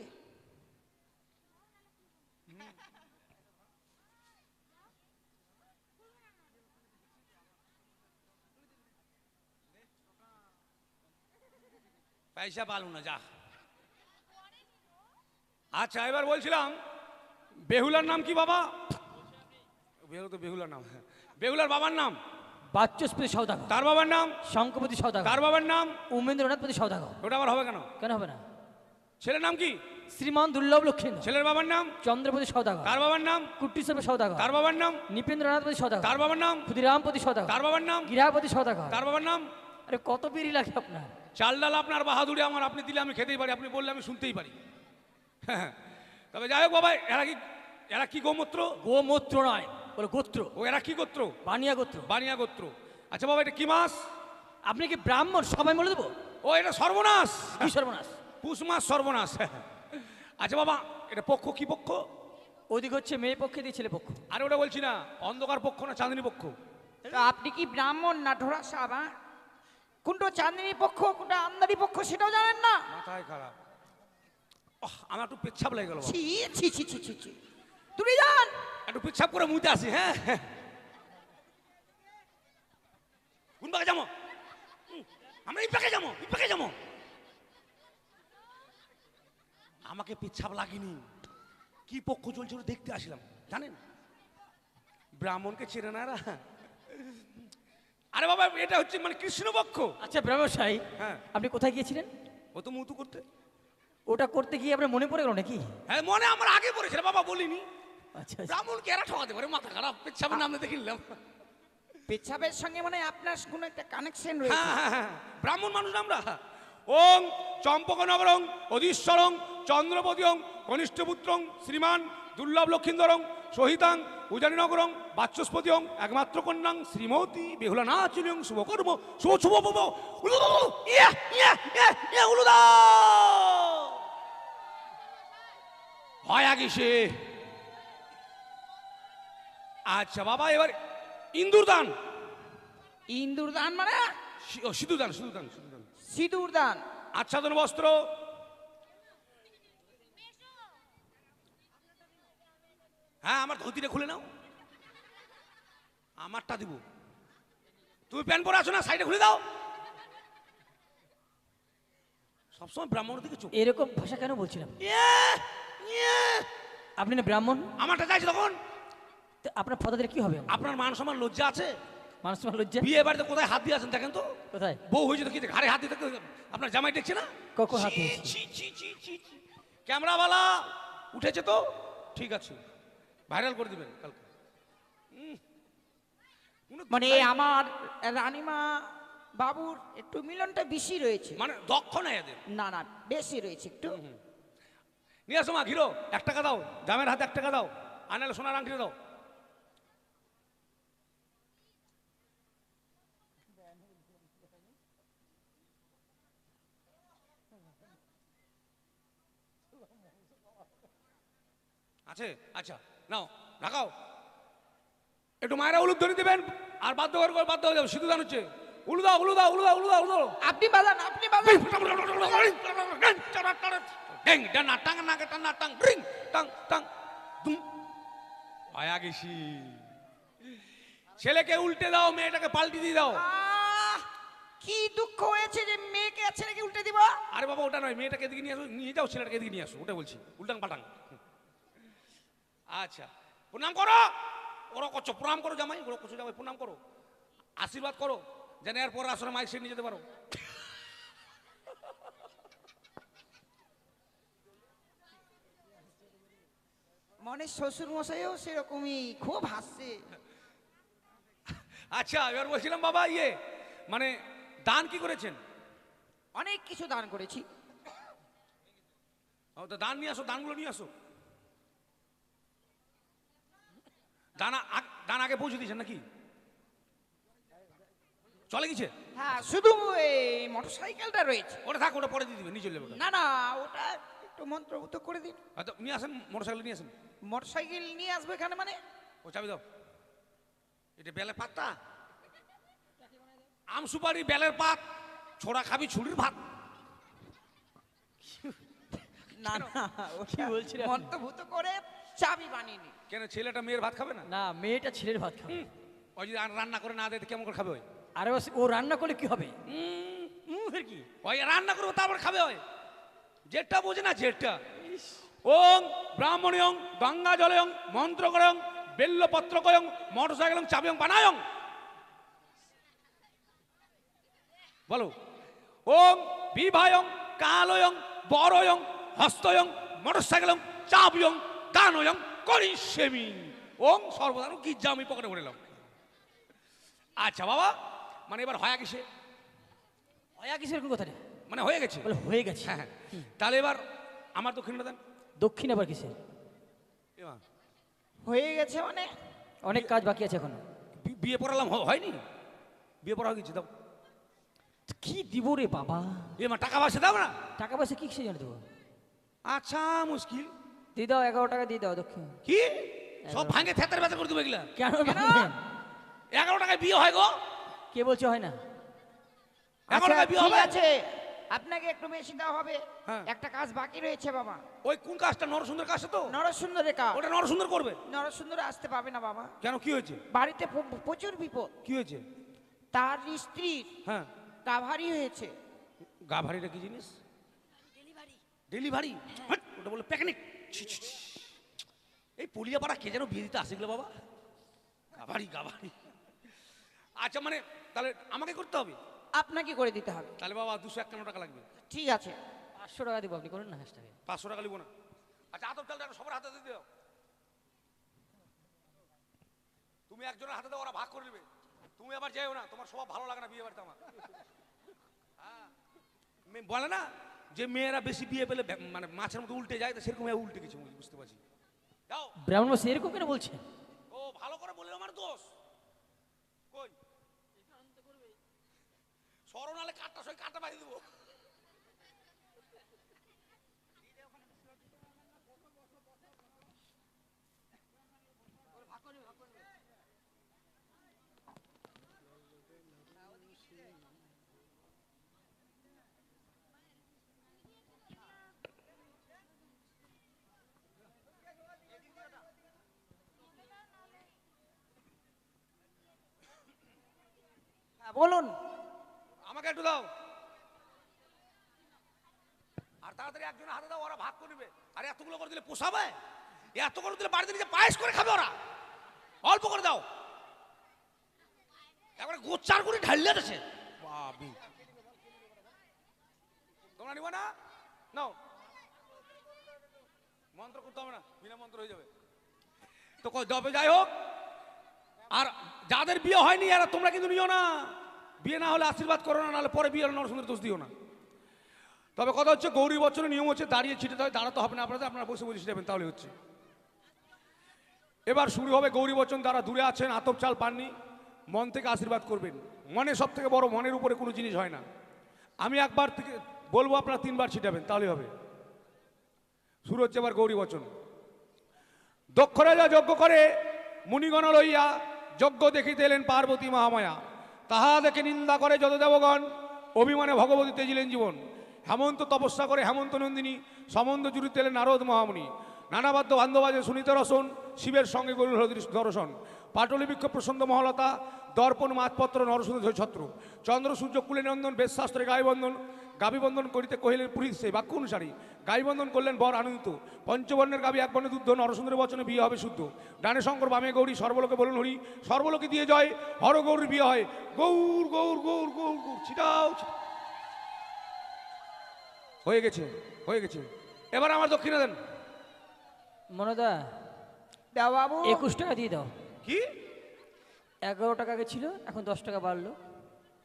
পয়সা পালু না যা। আচ্ছা এবার বলছিলাম বেহুলার নাম কি বাবা? বেহুলা তো বেহুলার নাম। বেহুলার বাবার নাম?
বাচস্পতি সৌদাগর।
তার বাবার নাম?
শঙ্কপতি সৌদাগর।
তার বাবার নাম?
উমেন্দ্রনাথপতি সৌদাগর।
ওটা আবার হবে কেন?
কেন হবে না?
ছেলের নাম কি?
শ্রীমান দুর্লভ লক্ষিন্দ্র।
ছেলের বাবার নাম?
চন্দ্রপতি সৌদাগর।
তার বাবার নাম?
কুট্টিশ্বর সৌদাগর।
তার বাবার নাম?
নৃপেন্দ্রনাথপতি সৌদাগর।
তার বাবার নাম?
ক্ষুদিরামপতি সৌদাগর।
তার বাবার নাম?
গিরাপতি সৌদাগর।
তার বাবার নাম?
আরে কত বিড়ি লাগে আপনার?
চাল ডাল আপনার বাহাদুরি আমার, আপনি দিলে আমি খেতেই পারি, আপনি বললে আমি শুনতেই পারি। হ্যাঁ তবে যাই হোক বাবা, এরা কি গোমূত্র?
গোমূত্র নয়, বলে গোত্র।
ও এরা কি গোত্র?
বানিয়া গোত্র।
বানিয়া গোত্র। আচ্ছা বাবা এটা কি মাস?
আপনি কি ব্রাহ্মণ? সবাই বলে দেবো।
ও এটা সর্বনাশ।
কি সর্বনাশ?
পুষ মাস সর্বনাশ। আচ্ছা বাবা এটা পক্ষ কি পক্ষ?
ওদিক হচ্ছে মেয়ে পক্ষে দিয়ে ছেলে পক্ষ।
আরে ওটা বলছি না, অন্ধকার পক্ষ না চাঁদনী পক্ষ?
তা আপনি কি ব্রাহ্মণ না ঢোড়া সাহেব? হ্যাঁ? কোনটা চাঁদনী পক্ষ কোনটা আমদানি পক্ষ সেটাও জানেন না?
মাথায় খারাপ। আমার একটু পেচ্ছাপ লেগে গেল।
ছি ছি ছি ছি ছি ছি। তুমি যান
একটু পেচ্ছাপ করে মুইতে আসি। হ্যাঁ কোন পাকে যাবো? আমরা এই পাকে যাবো, এই পাকে যাবো। আমাকে পেচ্ছাপ লাগেনি, কি পক্ষ চলছে ওটা দেখতে আসলাম জানেন। ব্রাহ্মণকে চেনে না এরা। আরে বাবা এটা হচ্ছে মানে কৃষ্ণ পক্ষ।
আচ্ছা ব্রাহ্মণ সাহেব,
হ্যাঁ
আপনি কোথায় গিয়েছিলেন?
ও তো মুতু করতে।
ওটা করতে গিয়ে আপনার মনে পড়ে গেল নাকি?
হ্যাঁ মনে আমার আগে পড়েছিল বাবা, বলিনি।
আচ্ছা আচ্ছা।
ব্রাহ্মণকে এরা ঠকাতে পারে, মাথা খারাপ। পেচ্ছাপের নামে দেখে নিলাম।
পেছাবের সঙ্গে মানে আপনার কোনো একটা কানেকশন রয়েছে।
হ্যাঁ হ্যাঁ হ্যাঁ ব্রাহ্মণ মানুষ না আমরা। ওং চম্পকনগরং অধীশ্বরং চন্দ্রপতিং কনিষ্ঠপুত্রং শ্রীমান দুর্লভ লক্ষিন্দরং সহিতাং উজানিনগরং বাচস্পতিং একমাত্র কন্যাং শ্রীমতী বেহুলা নাচিলং শুভকর্ম শুভ শুভ শুভ উলুদা হয় আগে সে। আচ্ছা বাবা এবার ইন্দুর দান
ইন্দুর দান মানে
সিধু দান সিধু দান সিধু দান
সিঁদুর দান।
আচ্ছাদন বস্ত্র। হ্যাঁ আমার ধুতিটা খুলে নাও, আমারটা দিব। তুমি প্যান্ট পরে আছো না, সাইডে খুলে দাও। সবসময় ব্রাহ্মণ দিকে চোখ।
এরকম ভাষা কেন বলছিলাম? আপনি না ব্রাহ্মণ?
আমারটা চাইছি তখন।
তো আপনার পদাদের কি হবে?
আপনার মান সম্মান লজ্জা আছে?
মানুষ তোমার লজ্জা?
বিয়ে বাড়িতে কোথায় হাত দিয়ে আছেন দেখেন তো।
কোথায়?
বউ হয়েছে তো কি ঘাড়ে হাত দিতে আপনার জামাই দেখছে না?
কখন হাত
ছি,
দিয়েছি?
ছি, ছি, ছি, ছি, ছি। ক্যামেরাওয়ালা উঠেছে তো ঠিক আছে, ভাইরাল করে দিবেন কালকে।
মানে আমার রানীমা বাবুর একটু মিলনটা বেশি রয়েছে।
মানে দক্ষ নাই এদের।
না না বেশি রয়েছে একটু।
নিয়ে আসো মা ঘিরো, 1 টাকা দাও, জামের হাতে 1 টাকা দাও, আনালে সোনার আংটি দাও। আছে আচ্ছা নাও ঢাকাও। একটু মায়েরা উলুদ ধরে দেবেন আর বাধ্য করে বাধ্য হয়ে যাবে। সিধু দান হচ্ছে। উলুদা উলুদা উলুদা উলুদা উলুদা।
আপনি বাজান আপনি বাজান।
ছেলেকে উল্টে দাও, মেয়েটাকে পাল্টি দিয়ে দাও।
কি দুঃখ হয়েছে যে মেয়েকে আর ছেলেকে উল্টে দিব?
আরে বাবা ওটা নয়, মেয়েটাকে এদিকে নিয়ে আসো, নিয়ে যাও, ছেলেটাকে এদিকে নিয়ে আসো, ওটা বলছি। উল্টাং পাল্টাং। আচ্ছা প্রণাম করো, ওরা করছো প্রণাম করো জামাই, ওরা করছো জামাই প্রণাম করো, আশীর্বাদ করো যেন এরপর আসলে মাইক সেট নিয়ে যেতে পারো।
মনে শ্বশুর মশাইও সেরকমই খুব হাসছে।
আচ্ছা এবার বলছিলাম বাবা ইয়ে মানে দান কি করেছেন?
অনেক কিছু দান করেছি।
ও তো দান নিয়ে আসো, দানগুলো নিয়ে আসো। দান আগে পৌঁছে দিয়েছেন নাকি? চলে গেছে?
হ্যাঁ শুধু এই মোটরসাইকেলটা রয়েছে।
ওটা থাক, ওটা পরে দিয়ে দিবেন, নিয়ে চলে যাবে।
না না ওটা একটু মন্ত্রভূত করে দিন।
হয়তো নিয়ে আসেন, মোটরসাইকেল নিয়ে আসেন।
মোটরসাইকেল নিয়ে আসবে এখানে মানে?
ও চাবি দাও। এটা বেলের পাতটা, আম সুপারি বেলের পাত, ছোড়া খাবি ছুরির ভাত।
না না
কি বলছিলেন?
মন্ত্রভূত করে চাবি বানিয়ে নি।
কেন ছেলেটা মেয়ের ভাত খাবে না?
না মেয়েটা ছেলের ভাত খাবে।
ওই যদি রান্না করে না দেয় কেমন করে খাবে? ওই
আরে ও রান্না করলে কি হবে? কি
ওই রান্না করবো তারপর খাবে। ওই যেটা বোঝে না যেটা। ওং ব্রাহ্মণীয়ং গঙ্গা জলয়ং মন্ত্র করং বেল্লপত্র কয়ং মোটরসাইকেল চাবিয়ং বানায়ং। বলো ওং বিভায়ং কালয়ং বরয়ং হস্তয়ং মোটরসাইকেলং চাবিয়ং গানয়ং করিষ্যামি। ওং সর্বদান গির্জা আমি পকেটে ভরেলাম। আচ্ছা বাবা মানে এবার হয় কিসে?
হয়া কিসের কোন কথা?
মানে হয়ে গেছে?
বলে হয়ে গেছে।
হ্যাঁ হ্যাঁ তাহলে এবার আমার দক্ষিণটা দেন।
দক্ষিণ আবার কিসের?
এবার
হয়ে গেছে মানে?
অনেক কাজ বাকি আছে এখনো।
বিয়ে পড়ালাম হয়নি? বিয়ে পড়া হয়ে গেছে দাও।
কি দিব রে বাবা?
মা টাকা পয়সা দাও না?
টাকা পয়সা কি জানে দেবো?
আচ্ছা মুশকিল।
দিয়ে দাও 11 টাকা দিয়ে দাও দক্ষিণ।
কি সব ভাঙে থেতার বেতার করে দেবো এগুলা?
কেন ভাঙবেন?
11 টাকায় বিয়ে হয় গো?
কে বলছে হয় না?
11 টাকায় বিয়ে
ঠিক
হবে?
আছে আপনাকে একটু বেশি দেওয়া হবে।
হ্যাঁ।
একটা কাজ বাকি রয়েছে বাবা।
ওই কোন কাজটা? নরসুন্দর কাজটা তো?
নরসুন্দরের কাজ।
ওটা নরসুন্দর করবে।
নরসুন্দর আসতে পাবে না বাবা।
কেন কি হয়েছে?
বাড়িতে প্রচুর বিপদ।
কি হয়েছে?
তার স্ত্রীর
হ্যাঁ
গাভারি হয়েছে।
গা ভারিটা কি জিনিস? ডেলিভারি। ওটা বলে পিকনিক। এই পুলিয়াপাড়া কে যেন বিয়ে দিতে আসে গেলো বাবা। গাভারি গাভারি। আচ্ছা মানে তাহলে আমাকে করতে হবে?
আপনাকে করে দিতে হবে।
তাহলে বাবা 251 টাকা লাগবে।
ঠিক আছে
500 টাকা দিব, আপনি করেন না হ্যাশট্যাগে।
500 টাকা লিব না। আচ্ছা আতপ চালটা সবার হাতে দিয়ে দাও। তুমি একজনের হাতে দাও, ওরা ভাগ করে নেবে। তুমি আবার যাও না, তোমার স্বভাব ভালো লাগে না বিয়ে বাড়িতে আমার। হ্যাঁ, বলে না যে মেয়েরা বেশি বিয়ে পেলে মানে মাছের মতো উল্টে যায়, তো সেরকম উল্টে গেছে, বুঝতে পারছি। যাও।
ব্রাহ্মণ মশাই এরকম কেন বলছেন?
ও ভালো করে বললে আমার দোষ কই? সরণ আলে কাটটা সই কাটা বাড়ি দেবো।
হ্যাঁ, বলুন।
আমাকে একটু দাও, আর তাড়াতাড়ি একজনের হাতে দাও, ওরা ভাগ করে নেবে। আর এতগুলো করে দিলে পোষাবে? এত করে দিলে বাড়িতে নিজে পায়েস করে খাবে ওরা। অল্প করে দাও, একবারে গোচার করে ঢাললে দেছে। বাবু তোমরা নিবা না? নাও, মন্ত্র করতে হবে না, বিনা মন্ত্র হয়ে যাবে। তো তবে যাই হোক, আর যাদের বিয়ে হয়নি এরা তোমরা কিন্তু নিও না। বিয়ে না হলে আশীর্বাদ করো না, নাহলে পরে বিয়ে হলে নরসিংহের দোষ দিও না। তবে কথা হচ্ছে, গৌরী বচনের নিয়ম হচ্ছে দাঁড়িয়ে ছিটাতে হয়, দাঁড়াতে হবে না আপনাদের, আপনারা বসে বসে ছিটাবেন, তাহলে হচ্ছে। এবার শুরু হবে গৌরী বচন। যারা দূরে আছেন, আতপ চাল পাননি, মন থেকে আশীর্বাদ করবেন। মনে সব থেকে বড়, মনের উপরে কোনো জিনিস হয় না। আমি একবার থেকে বলবো, আপনারা 3 বার ছিটাবেন, তাহলে হবে। শুরু হচ্ছে এবার গৌরী বচন। দক্ষ রাজা যজ্ঞ করে মুনিগণ লইয়া, যজ্ঞ দেখিতে এলেন পার্বতী মহামায়া। তাহা দেখে নিন্দা করে যত দেবগণ, অভিমানে ভগবতী তেজিলেন জীবন। হেমন্ত তপস্যা করে হেমন্ত নন্দিনী, সম্বন্ধ জুড়িতে এলেন নারদ মহামুনি। নানাবাদ্য বান্ধবাজে শুনিতে রসন, শিবের সঙ্গে গরুর দর্শন। পাটলি বৃক্ষ প্রসন্ন মহলতা, দর্পণ মাতপত্র নরসুন্দর ছত্র। চন্দ্র সূর্য কুলে নন্দন, বেদশাস্ত্রে গায়বন্ধন। গাবিবন্ধন করিতে কহিলেন পুরীত সেই বাক্য অনুসারী। গাইবন্ধন করলেন বর আনন্দিত। পঞ্চবর্ণের গাবি এক বর্ণে দুধ, নরসুন্দরের বচনে বিয়ে হবে শুদ্ধ। ডানে শঙ্কর বামে গৌরী, সর্বলোকে বলুন হরি। সর্বলোকে দিয়ে জয়, হর গৌরীর বিয়ে হয়। গৌর গৌর গৌর গৌর গৌর, ছিটাও হয়ে গেছে, হয়ে গেছে। এবার আমার দক্ষিণা দেন।
মনোদা,
দাও বাবু।
21 টাকা দিয়ে দাও।
কি
11 টাকা আগে ছিল, এখন 10 টাকা বাড়লো।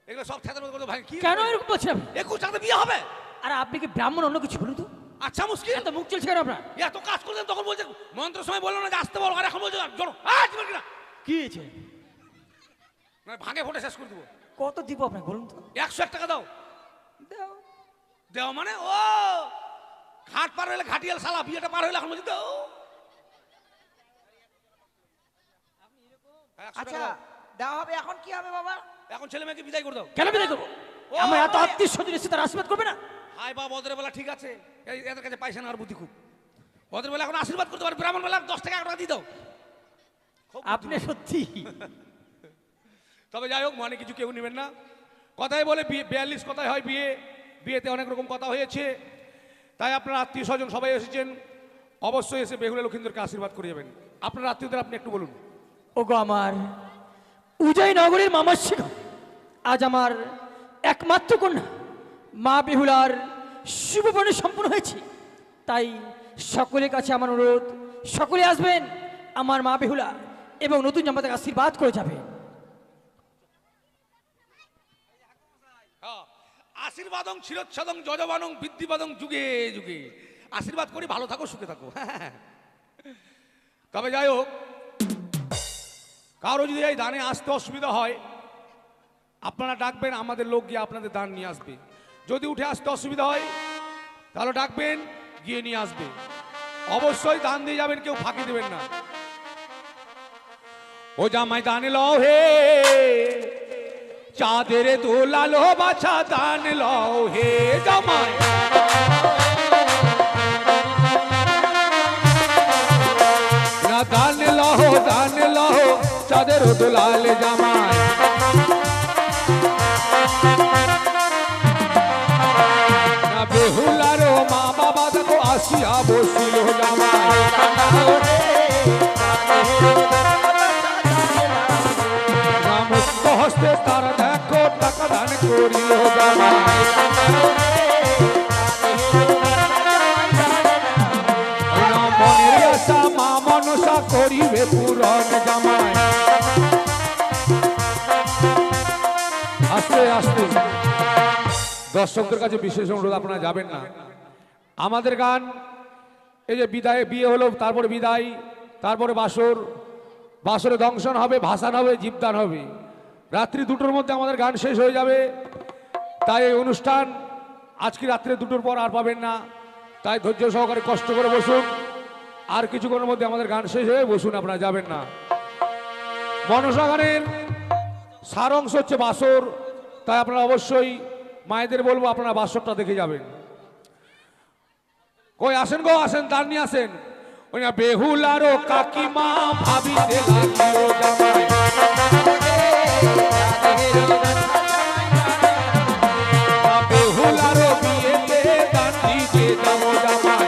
এগুলো সব খেতে করতে ভাই? কি
কেন এরকম বলছেন?
21 টাকাতে বিয়ে হবে?
আর আপনি কি ব্রাহ্মণ অন্য কিছু বলুন তো?
আচ্ছা মুশকিল,
এত মুখ চলছে কেন আপনার?
এত কাজ করছেন, তখন বলছে মন্ত্র সময় বললো না যে আসতে বলো, আর এখন বলছে জড়ো। কিনা
কি হয়েছে?
না ভাঙে ফোটে শেষ করে দেবো।
কত দিব আপনাকে বলুন তো?
101 টাকা দাও।
দাও।
দেও মানে ও ঘাট পার হইলে ঘাটিয়াল শালা, বিয়েটা পার হইলে এখন বলছি দাও।
আচ্ছা দেওয়া হবে। এখন কি হবে বাবা?
এখন ছেলে মেয়েকে বিদায় করে দাও।
কেন বিদায় করবো? আমার এত আত্মীয় স্বজন এসে তার আশীর্বাদ করবে না?
হাই বা বদরের বেলা ঠিক আছে, এদের কাছে পয়সা নেওয়ার বুদ্ধি খুব। বদরের বেলা এখন আশীর্বাদ করতে পারে, ব্রাহ্মণ বেলা 10 টাকা 1 টাকা দিয়ে দাও।
আপনি সত্যি।
তবে যাই হোক, মানে কিছু কেউ নেবেন না। কথাই বলে 42 কথায় হয় বিয়ে। বিয়েতে অনেক রকম কথা হয়েছে, তাই আপনার আত্মীয় স্বজন সবাই এসেছেন, অবশ্যই এসে বেহুলা লক্ষিন্দরকে আশীর্বাদ করে যাবেন। আপনার আত্মীয়দের আপনি একটু বলুন।
ওগো আমার উদয় নগরীর মামাসিক, আজ আমার একমাত্র কন্যা মা বেহুলার শুভবর্ণে সম্পন্ন হয়েছে। তাই সকলের কাছে আমার অনুরোধ, সকলে আসবেন আমার মা বেহুলা এবং নতুন জামাতাকে আশীর্বাদ করে যাবে।
আশীর্বাদং চিরচ্ছাদং যজবানং বৃদ্ধিবাদং যুগে যুগে। আশীর্বাদ করি, ভালো থাকো, সুখে থাকো। তবে যাই হোক, কারো যদি এই দানে আসতে অসুবিধা হয়, আপনারা ডাকবেন, আমাদের লোক গিয়ে আপনাদের দান নিয়ে আসবে। যদি উঠে আসতে অসুবিধা হয় তাহলে ডাকবেন, গিয়ে নিয়ে আসবে। অবশ্যই দান দিয়ে যাবেন, কেউ ফাঁকি দেবেন না। ও জামাই দান লও হে, চাঁদের দোলালো বাছা দান লও হে জামাই। না দান লও, দান লও, চাঁদের দোলাল জামাই। না বেহুলার মা বাবা দেখো আসিয়া বসিল জামাই। মুক্ত হস্তে তারা দেখো টাকা দান করিল জামাই। মনের আশা মা মনসা করিবে পূরণ জামাই।
আস্তে আস্তে দর্শকদের কাছে বিশেষ অনুরোধ, আপনারা যাবেন না। আমাদের গান এই যে বিদায়, বিয়ে হলো, তারপরে বিদায়, তারপরে বাসর, বাসরে দংশন হবে, ভাসান হবে, জীবদান হবে। রাত্রি 2টোর মধ্যে আমাদের গান শেষ হয়ে যাবে। তাই এই অনুষ্ঠান আজকে রাত্রে 2টোর পর আর পাবেন না। তাই ধৈর্য সহকারে কষ্ট করে বসুন। আর কিছুক্ষণের মধ্যে আমাদের গান শেষ হয়ে বসুন, আপনারা যাবেন না। মনসা গানের সার অংশ হচ্ছে বাসর। তাই আপনারা অবশ্যই মায়েদের বলবো আপনারা বাসরটা দেখে যাবেন। কই আসেন গো, আসেন, তার নিয়ে আসেন। ওই না বেহুলারও কাকিমা ভাবিতে লাগিও জামাই, বেহুলারও বিয়েতে গান দিতে যাবো জামাই।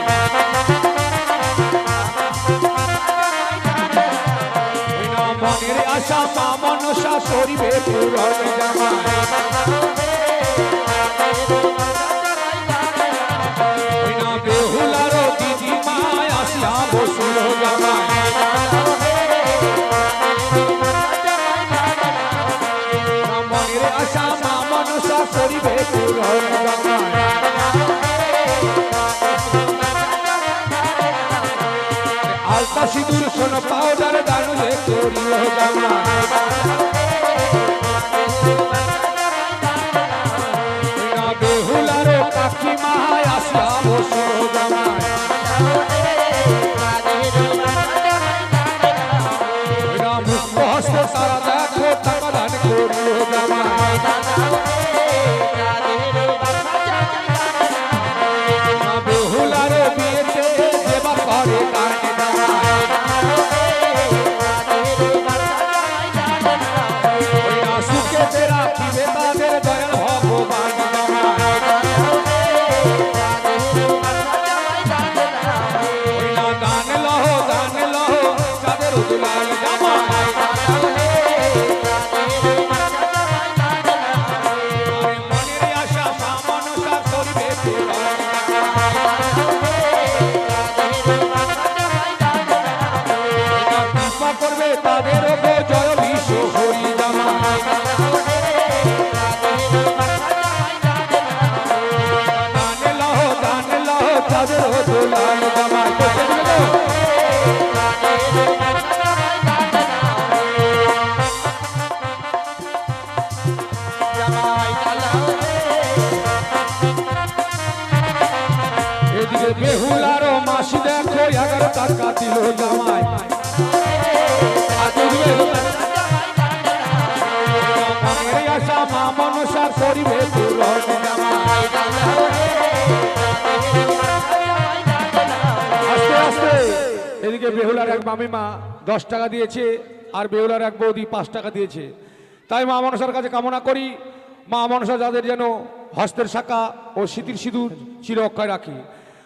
ওই না মনের আশা মা মনসা করিবে পূরণ জামাই। ওই না বেহুলারও দিদিমা আসিয়া বসুল জামাই। মনের আশা মা মনসা করিবে পূরণ জামাই। আলতা সিঁদুর সোনা পাউডার দান যে করিও জামাই। না বেহুলারও কাকিমা আসিয়া বসুল জামাই। না মুক্ত হস্ত তারা দেখো টাকা দান করিও জামাই। না বেহুলারও বিয়েতে দেবা করে গান জামাই। ওই না সুখেতে রাখিবে তাদের দয়াল ভগবান জামাই। ওই না গান লহ চাঁদের দুলাল জামাই। আরে মনের আশা মা মনসা করিবে পূরণ জামাই। কৃপা করবে তাদের ওপর জয় বিশ্ব হরি জামাই। গান লহ চাঁদের দুলাল জামাই। এদিকে বেহুলারও মাসি দেখো 11 টাকা দিল জামাই। মনের আশা মা মনসা করিবে পূরণ জামাই। আস্তে আস্তে এদিকে বেহুলার এক মামিমা 10 টাকা দিয়েছে, আর বেহুলার এক বৌদি 5 টাকা দিয়েছে। তাই মা মনসার কাছে কামনা করি, মা মনসা যাদের যেন হস্তের শাখা ও স্মৃতির সিঁদুর চির অক্ষয় রাখি।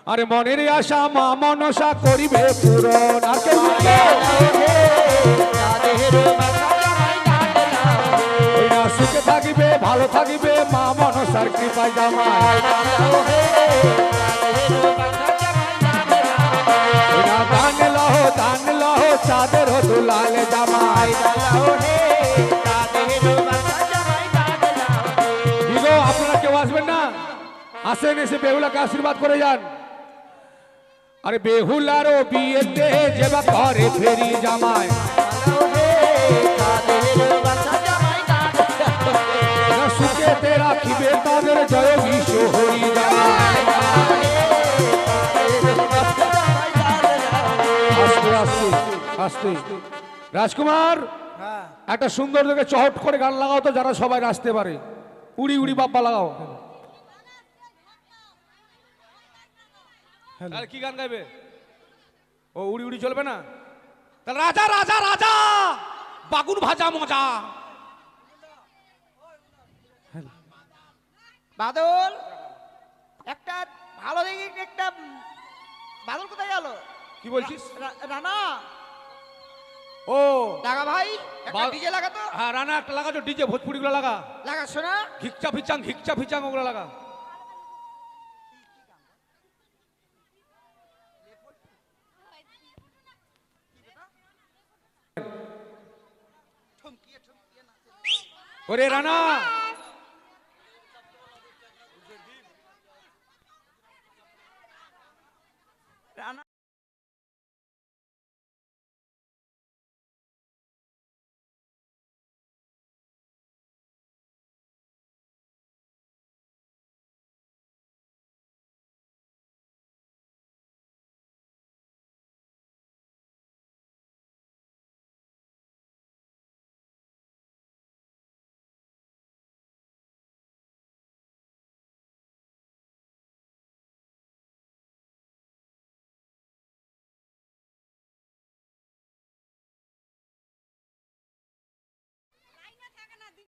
আরে মনের আশা মা মনসা করিবে পূরণ। আর কেউ বলবে? ওই না সুখে থাকিবে, ভালো থাকিবে মা মনসার কৃপায় জামাই। ওই না দান লহ চাঁদের দুলাল জামাই। দিগো আপনারা কেউ আসবেন না? আসেন, এসে বেহুলাকে আশীর্বাদ করে যান। আরে বেহুলারও বিয়েতে যেবা ঘরে ফেরি জামাই। সুখেতে রাখিবে তাদের জয় বিশ্ব হরি জামাই। আস্তে আস্তে আস্তে রাজকুমার, একটা সুন্দর দেখে চহট করে গান লাগাও তো, যারা সবাই নাচতে পারে। উড়ি উড়ি বাপ্পা লাগাও। তাহলে কি গান গাইবে? ও উড়ি উড়ি চলবে না? তাহলে রাজা রাজা রাজা বাগুন ভাজা মজা।
বাদল, একটা ভালো দেখে একটা বাদল কোথায় গেল?
কি বলছিস?
রানা
ও
লাগা ভাই, একটা
বা-
ডিজে লাগা তো।
হ্যাঁ রানা একটা লাগা, তো ডিজে ভোজপুরি গুলো লাগা,
লাগা শোনা।
ঘিকচা ফিচাং ওগুলো লাগা। ওরে রানা,